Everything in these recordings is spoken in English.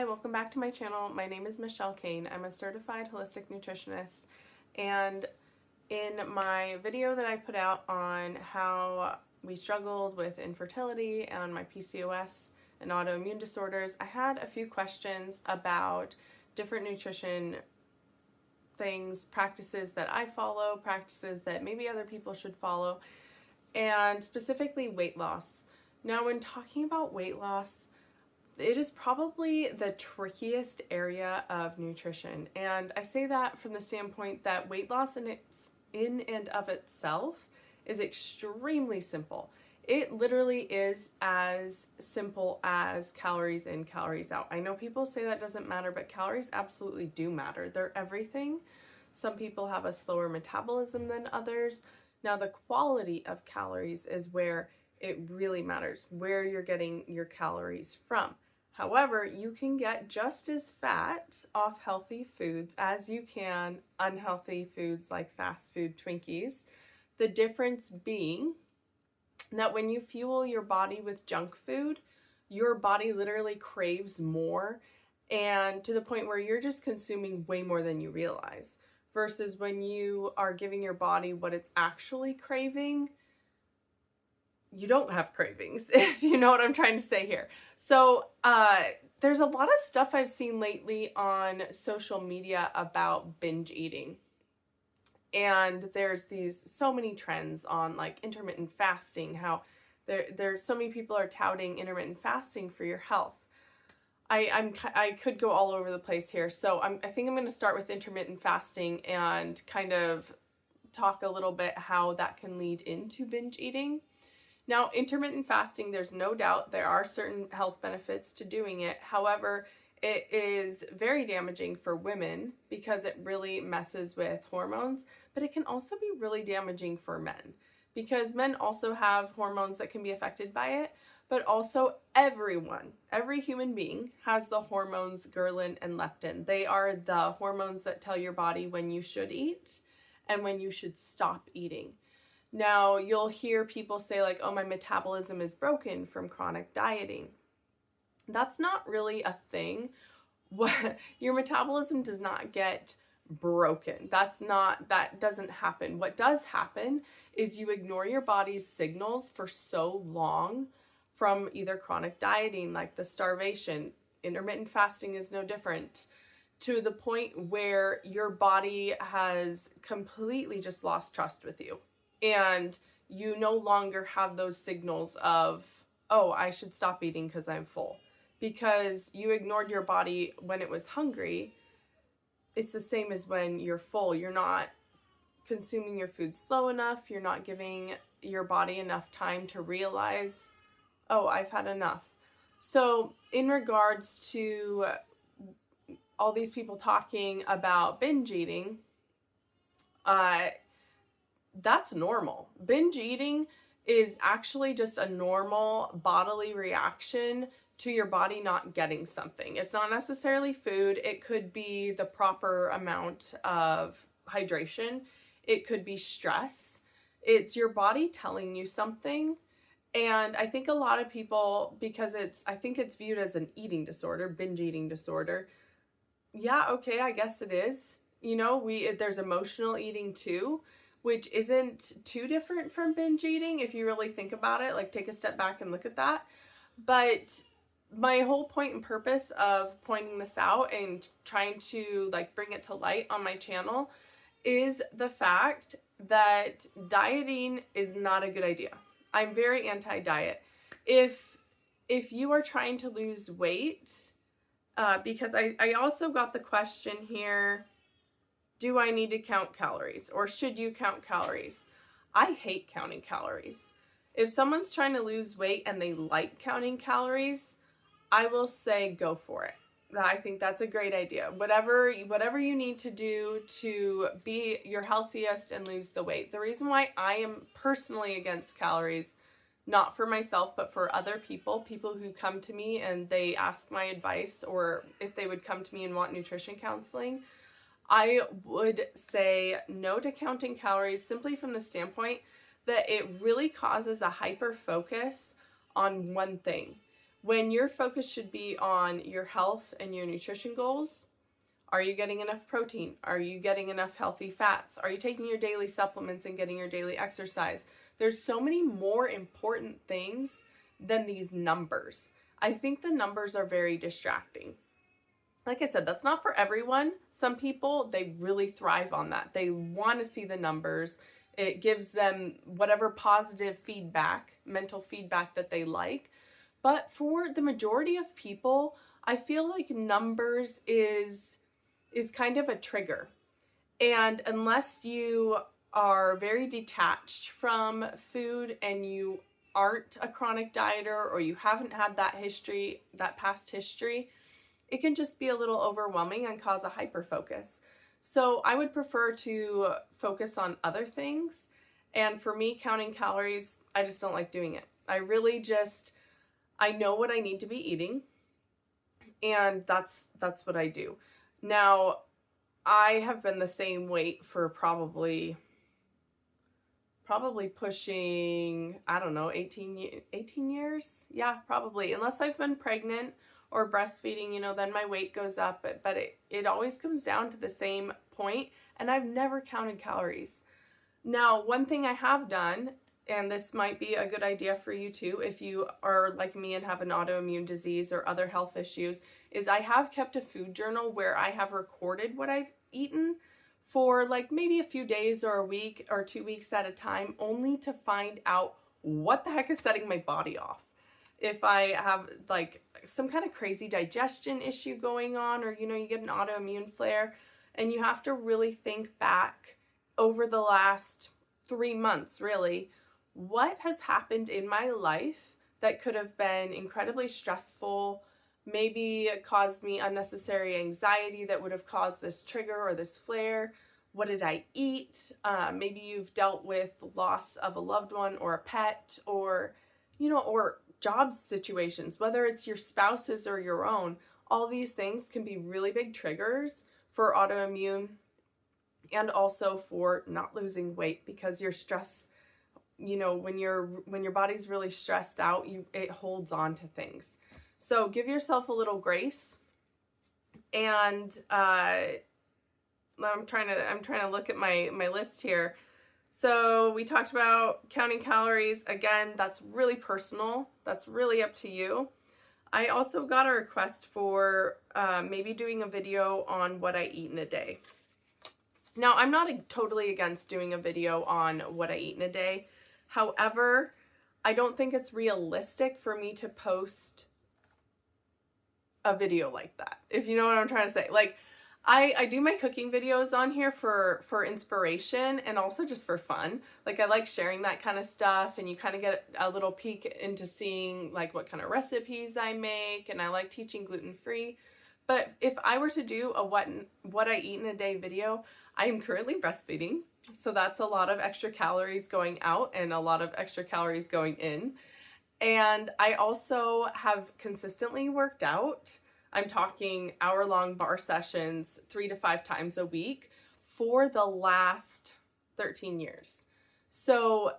Hi, welcome back to my channel. My name is Michelle Kane. I'm a certified holistic nutritionist, and in my video that I put out on how we struggled with infertility and my PCOS and autoimmune disorders, I had a few questions about different nutrition things, practices that I follow, practices that maybe other people should follow, and specifically weight loss. Now, when talking about weight loss, it is probably the trickiest area of nutrition, and I say that from the standpoint that weight loss in and of itself is extremely simple. It literally is as simple as calories in, calories out. I know people say that doesn't matter, but calories absolutely do matter. They're everything. Some people have a slower metabolism than others. Now, the quality of calories is where it really matters, where you're getting your calories from. However, you can get just as fat off healthy foods as you can unhealthy foods like fast food Twinkies. The difference being that when you fuel your body with junk food, your body literally craves more, and to the point where you're just consuming way more than you realize. Versus when you are giving your body what it's actually craving, you don't have cravings, if you know what I'm trying to say here. So there's a lot of stuff I've seen lately on social media about binge eating. And there's so many trends on like intermittent fasting, how there's so many people are touting intermittent fasting for your health. I could go all over the place here. So I think I'm going to start with intermittent fasting and kind of talk a little bit how that can lead into binge eating. Now, intermittent fasting, there's no doubt there are certain health benefits to doing it. However, it is very damaging for women because it really messes with hormones, but it can also be really damaging for men because men also have hormones that can be affected by it, but also every human being has the hormones ghrelin and leptin. They are the hormones that tell your body when you should eat and when you should stop eating. Now, you'll hear people say like, oh, my metabolism is broken from chronic dieting. That's not really a thing. Your metabolism does not get broken. That doesn't happen. What does happen is you ignore your body's signals for so long from either chronic dieting, like the starvation. Intermittent fasting is no different, to the point where your body has completely just lost trust with you. And you no longer have those signals of, oh, I should stop eating because I'm full. Because you ignored your body when it was hungry. It's the same as when you're full. You're not consuming your food slow enough. You're not giving your body enough time to realize, oh, I've had enough. So in regards to all these people talking about binge eating, that's normal. Binge eating is actually just a normal bodily reaction to your body not getting something. It's not necessarily food. It could be the proper amount of hydration. It could be stress. It's your body telling you something. And I think a lot of people, because I think it's viewed as an eating disorder, binge eating disorder. Yeah, okay, I guess it is. You know, there's emotional eating too, which isn't too different from binge eating if you really think about it, like take a step back and look at that. But my whole point and purpose of pointing this out and trying to like bring it to light on my channel is the fact that dieting is not a good idea. I'm very anti-diet. If you are trying to lose weight, because I also got the question here, do I need to count calories or should you count calories? I hate counting calories. If someone's trying to lose weight and they like counting calories, I will say go for it. I think that's a great idea. Whatever you need to do to be your healthiest and lose the weight. The reason why I am personally against calories, not for myself, but for other people who come to me and they ask my advice, or if they would come to me and want nutrition counseling, I would say no to counting calories simply from the standpoint that it really causes a hyper focus on one thing. when your focus should be on your health and your nutrition goals. Are you getting enough protein? Are you getting enough healthy fats? Are you taking your daily supplements and getting your daily exercise? There's so many more important things than these numbers. I think the numbers are very distracting. Like I said, that's not for everyone. Some people, they really thrive on that. They want to see the numbers. It gives them whatever positive feedback, mental feedback that they like. But for the majority of people, I feel like numbers is kind of a trigger. And unless you are very detached from food and you aren't a chronic dieter or you haven't had that history, that past history, it can just be a little overwhelming and cause a hyperfocus. So I would prefer to focus on other things. And for me, counting calories, I just don't like doing it. I know what I need to be eating, and that's what I do. Now, I have been the same weight for probably pushing, I don't know, 18 years? Yeah, probably. Unless I've been pregnant or breastfeeding, then my weight goes up, but it always comes down to the same point, and I've never counted calories. Now, one thing I have done, and this might be a good idea for you too, if you are like me and have an autoimmune disease or other health issues, is I have kept a food journal where I have recorded what I've eaten for like maybe a few days or a week or 2 weeks at a time, only to find out what the heck is setting my body off. If I have like some kind of crazy digestion issue going on, or you get an autoimmune flare, and you have to really think back over the last 3 months, really, what has happened in my life that could have been incredibly stressful, maybe caused me unnecessary anxiety that would have caused this trigger or this flare. What did I eat? Maybe you've dealt with the loss of a loved one or a pet, or job situations, whether it's your spouse's or your own. All these things can be really big triggers for autoimmune, and also for not losing weight, because your stress, when your body's really stressed out, it holds on to things. So give yourself a little grace. And I'm trying to look at my list here. So we talked about counting calories. Again, that's really personal. That's really up to you. I also got a request for maybe doing a video on what I eat in a day. Now, I'm not totally against doing a video on what I eat in a day. However, I don't think it's realistic for me to post a video like that, if you know what I'm trying to say. Like, I do my cooking videos on here for inspiration and also just for fun. Like, I like sharing that kind of stuff, and you kind of get a little peek into seeing like what kind of recipes I make, and I like teaching gluten-free. But if I were to do a what I eat in a day video, I am currently breastfeeding, so that's a lot of extra calories going out and a lot of extra calories going in. And I also have consistently worked out. I'm talking hour-long bar sessions 3 to 5 times a week for the last 13 years. So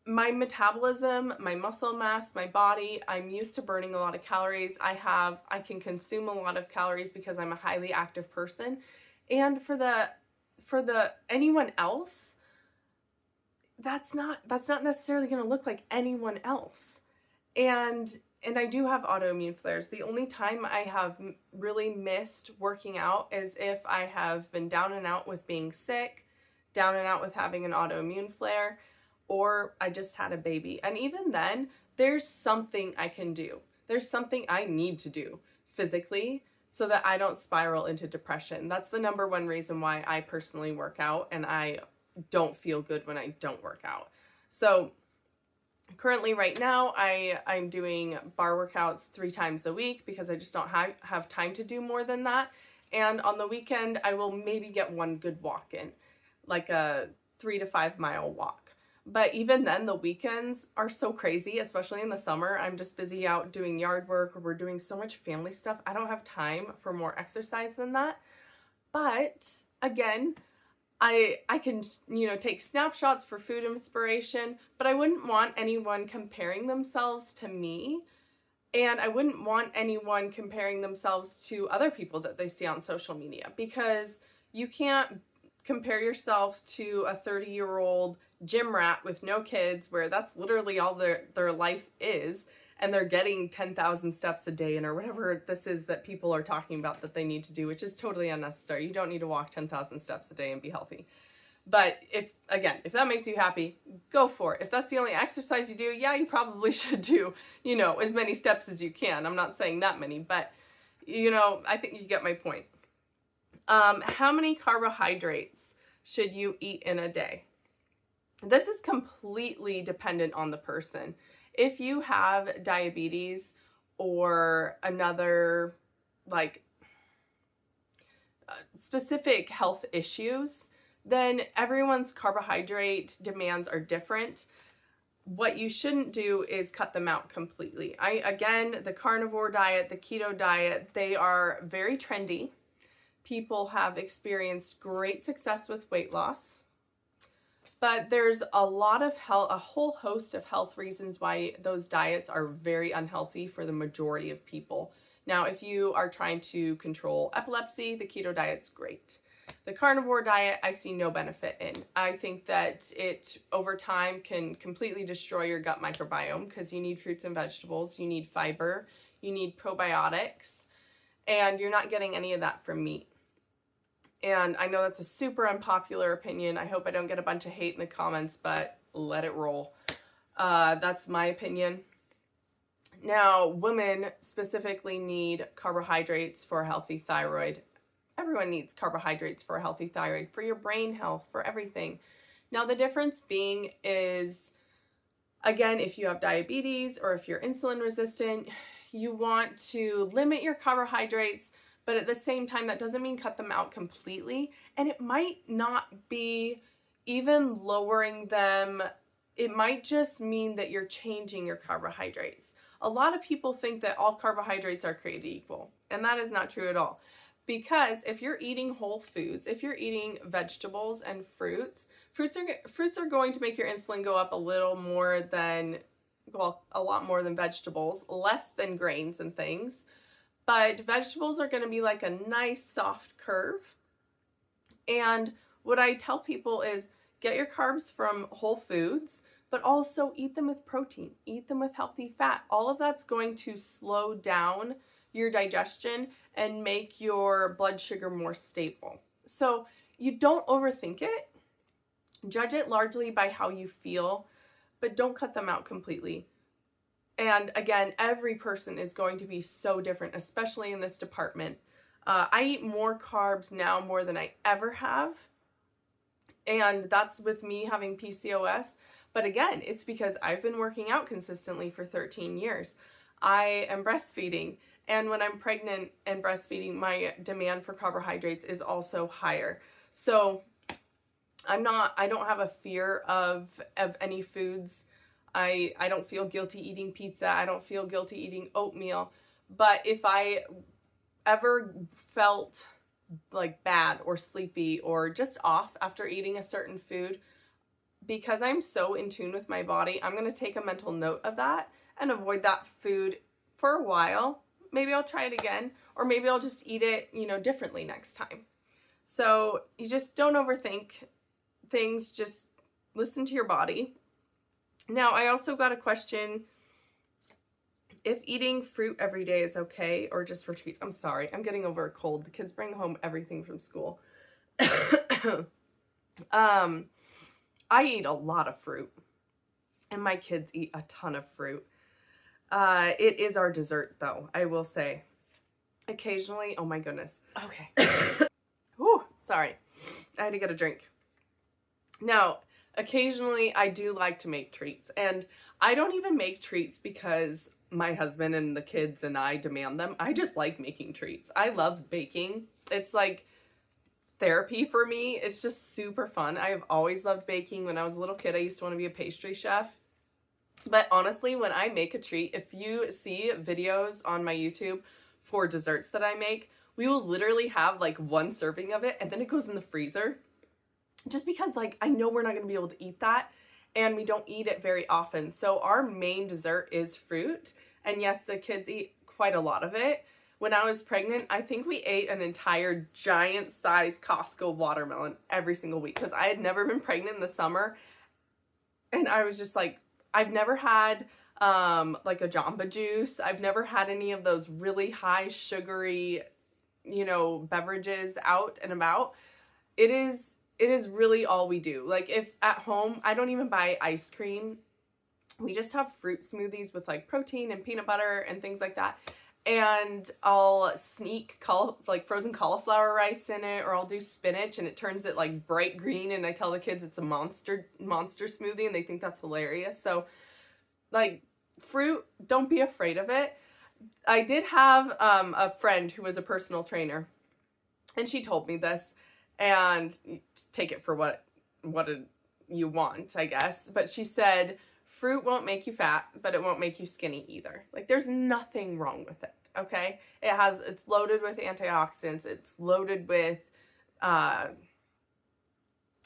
my metabolism, my muscle mass, my body, I'm used to burning a lot of calories. I can consume a lot of calories because I'm a highly active person. And for the anyone else, that's not necessarily going to look like anyone else. And I do have autoimmune flares. The only time I have really missed working out is if I have been down and out with being sick, down and out with having an autoimmune flare, or I just had a baby. And even then, there's something I can do. There's something I need to do physically so that I don't spiral into depression. That's the number one reason why I personally work out, and I don't feel good when I don't work out. So currently right now, I'm doing bar workouts 3 times a week because I just don't have time to do more than that. And on the weekend, I will maybe get one good walk in, like a 3 to 5 mile walk. But even then, the weekends are so crazy, especially in the summer. I'm just busy out doing yard work, or we're doing so much family stuff. I don't have time for more exercise than that. But again, I can, take snapshots for food inspiration, but I wouldn't want anyone comparing themselves to me And I wouldn't want anyone comparing themselves to other people that they see on social media, because you can't compare yourself to a 30-year-old gym rat with no kids, where that's literally all their life is, and they're getting 10,000 steps a day or whatever this is that people are talking about that they need to do, which is totally unnecessary. You don't need to walk 10,000 steps a day and be healthy. But if that makes you happy, go for it. If that's the only exercise you do, yeah, you probably should do, as many steps as you can. I'm not saying that many, but, I think you get my point. How many carbohydrates should you eat in a day? This is completely dependent on the person. If you have diabetes or another, specific health issues, then everyone's carbohydrate demands are different. What you shouldn't do is cut them out completely. Again, the carnivore diet, the keto diet, they are very trendy. People have experienced great success with weight loss, but there's a whole host of health reasons why those diets are very unhealthy for the majority of people. Now, if you are trying to control epilepsy, the keto diet's great. The carnivore diet, I see no benefit in. I think that it, over time, can completely destroy your gut microbiome, because you need fruits and vegetables, you need fiber, you need probiotics, and you're not getting any of that from meat. And I know that's a super unpopular opinion. I hope I don't get a bunch of hate in the comments, but let it roll. That's my opinion. Now, women specifically need carbohydrates for a healthy thyroid. Everyone needs carbohydrates for a healthy thyroid, for your brain health, for everything. Now, the difference being is, again, if you have diabetes or if you're insulin resistant, you want to limit your carbohydrates, but at the same time, that doesn't mean cut them out completely. And it might not be even lowering them. It might just mean that you're changing your carbohydrates. A lot of people think that all carbohydrates are created equal, and that is not true at all. Because if you're eating whole foods, if you're eating vegetables and fruits are going to make your insulin go up a lot more than vegetables, less than grains and things. But vegetables are going to be like a nice soft curve. And what I tell people is get your carbs from whole foods, but also eat them with protein, eat them with healthy fat. All of that's going to slow down your digestion and make your blood sugar more stable. So you don't overthink it. Judge it largely by how you feel, but don't cut them out completely. And again, every person is going to be so different, especially in this department. I eat more carbs now more than I ever have. And that's with me having PCOS. But again, it's because I've been working out consistently for 13 years. I am breastfeeding. And when I'm pregnant and breastfeeding, my demand for carbohydrates is also higher. So I don't have a fear of any foods. I don't feel guilty eating pizza. I don't feel guilty eating oatmeal. But if I ever felt like bad or sleepy or just off after eating a certain food, because I'm so in tune with my body, I'm going to take a mental note of that and avoid that food for a while. Maybe I'll try it again, or maybe I'll just eat it, differently next time. So you just don't overthink things, just listen to your body. Now, I also got a question if eating fruit every day is okay or just for treats. I'm sorry, I'm getting over a cold. The kids bring home everything from school. I eat a lot of fruit, and my kids eat a ton of fruit. It is our dessert, though, I will say. Occasionally, oh my goodness. Okay. Whew, sorry. I had to get a drink. Now, occasionally I do like to make treats, and I don't even make treats because my husband and the kids and I demand them. I just like making treats. I love baking. It's like therapy for me. It's just super fun. I have always loved baking. When I was a little kid, I used to want to be a pastry chef. But honestly, when I make a treat, if you see videos on my YouTube for desserts that I make, we will literally have like one serving of it and then it goes in the freezer. Just because I know we're not going to be able to eat that, and we don't eat it very often. So our main dessert is fruit, And yes, the kids eat quite a lot of it. When I was pregnant, I think we ate an entire giant size Costco watermelon every single week because I had never been pregnant in the summer. And I was just like, I've never had like a Jamba Juice. I've never had any of those really high sugary, you know, beverages out and about. It is really all we do. Like if at home, I don't even buy ice cream. We just have fruit smoothies with like protein and peanut butter and things like that. And I'll sneak like frozen cauliflower rice in it, or I'll do spinach and it turns it like bright green, and I tell the kids it's a monster smoothie and they think that's hilarious. So like fruit, don't be afraid of it. I did have a friend who was a personal trainer, and she told me this, and take it for what you want, I guess. But she said, fruit won't make you fat, but it won't make you skinny either. Like there's nothing wrong with it, okay? It's loaded with antioxidants. It's loaded with,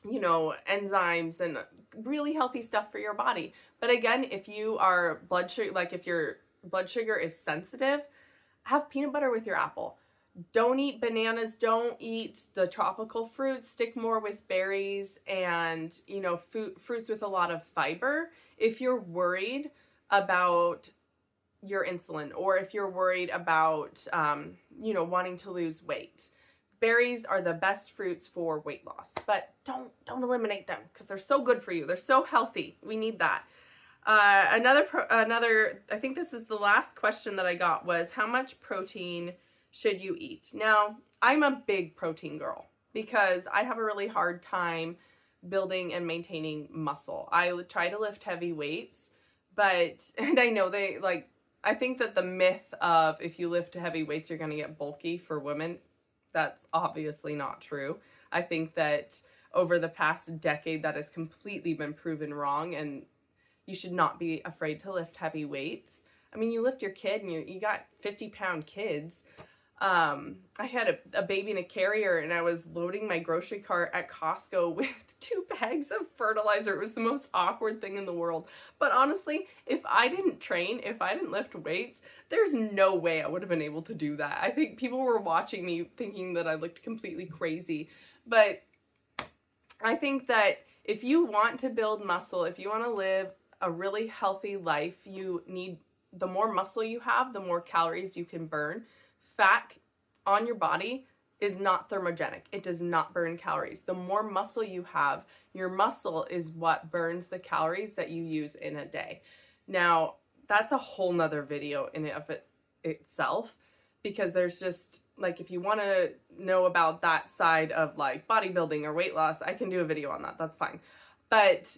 you know, enzymes and really healthy stuff for your body. But again, if you are if your blood sugar is sensitive, have peanut butter with your apple. Don't eat bananas. Don't eat the tropical fruits. Stick more with berries and, you know, fruits with a lot of fiber. If you're worried about your insulin, or if you're worried about, you know, wanting to lose weight, berries are the best fruits for weight loss. But don't eliminate them because they're so good for you. They're so healthy. We need that. Another, I think this is the last question that I got, was how much protein should you eat? Now, I'm a big protein girl because I have a really hard time building and maintaining muscle. I try to lift heavy weights, and I know I think that the myth of if you lift heavy weights, you're going to get bulky for women, that's obviously not true. I think that over the past decade, that has completely been proven wrong, and you should not be afraid to lift heavy weights. I mean, you lift your kid and you got 50-pound kids. I had a baby in a carrier, and I was loading my grocery cart at Costco with 2 bags of fertilizer. It was the most awkward thing in the world. But honestly, if I didn't train, if I didn't lift weights, there's no way I would have been able to do that. I think people were watching me thinking that I looked completely crazy. But I think that if you want to build muscle, if you want to live a really healthy life, you need, the more muscle you have, the more calories you can burn. Fat on your body is not thermogenic. It does not burn calories. The more muscle you have, your muscle is what burns the calories that you use in a day. Now, that's a whole nother video in of itself, because there's just, like, if you want to know about that side of like bodybuilding or weight loss, I can do a video on that. That's fine. But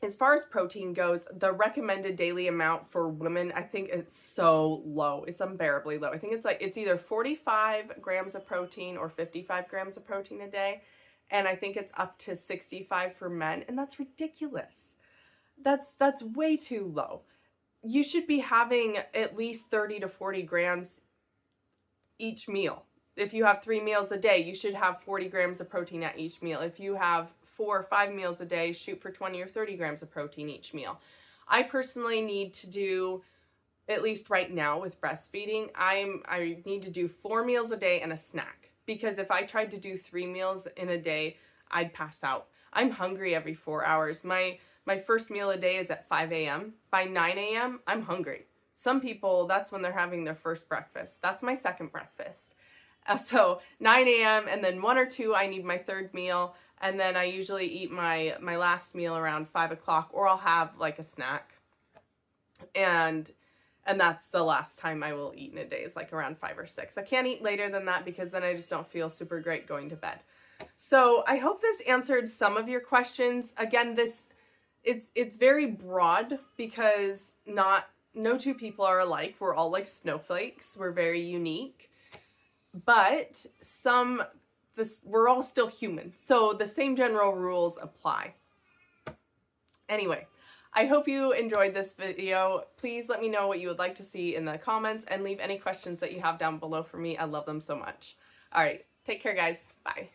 as far as protein goes, the recommended daily amount for women, I think it's so low. It's unbearably low. I think it's either 45 grams of protein or 55 grams of protein a day. And I think it's up to 65 for men. And that's ridiculous. That's way too low. You should be having at least 30 to 40 grams each meal. If you have 3 meals a day, you should have 40 grams of protein at each meal. If you have 4 or 5 meals a day, shoot for 20 or 30 grams of protein each meal. I personally need to do, at least right now with breastfeeding, I need to do 4 meals a day and a snack. Because if I tried to do 3 meals in a day, I'd pass out. I'm hungry every 4 hours. My first meal a day is at 5 a.m. By 9 a.m., I'm hungry. Some people, that's when they're having their first breakfast. That's my second breakfast. So 9 a.m. and then 1 or 2, I need my third meal. And then I usually eat my last meal around 5 o'clock, or I'll have like a snack. And that's the last time I will eat in a day, is like around 5 or 6. I can't eat later than that because then I just don't feel super great going to bed. So I hope this answered some of your questions. Again, it's very broad because no two people are alike. We're all like snowflakes. We're very unique. But we're all still human. So the same general rules apply. Anyway, I hope you enjoyed this video. Please let me know what you would like to see in the comments, and leave any questions that you have down below for me. I love them so much. All right, take care, guys. Bye.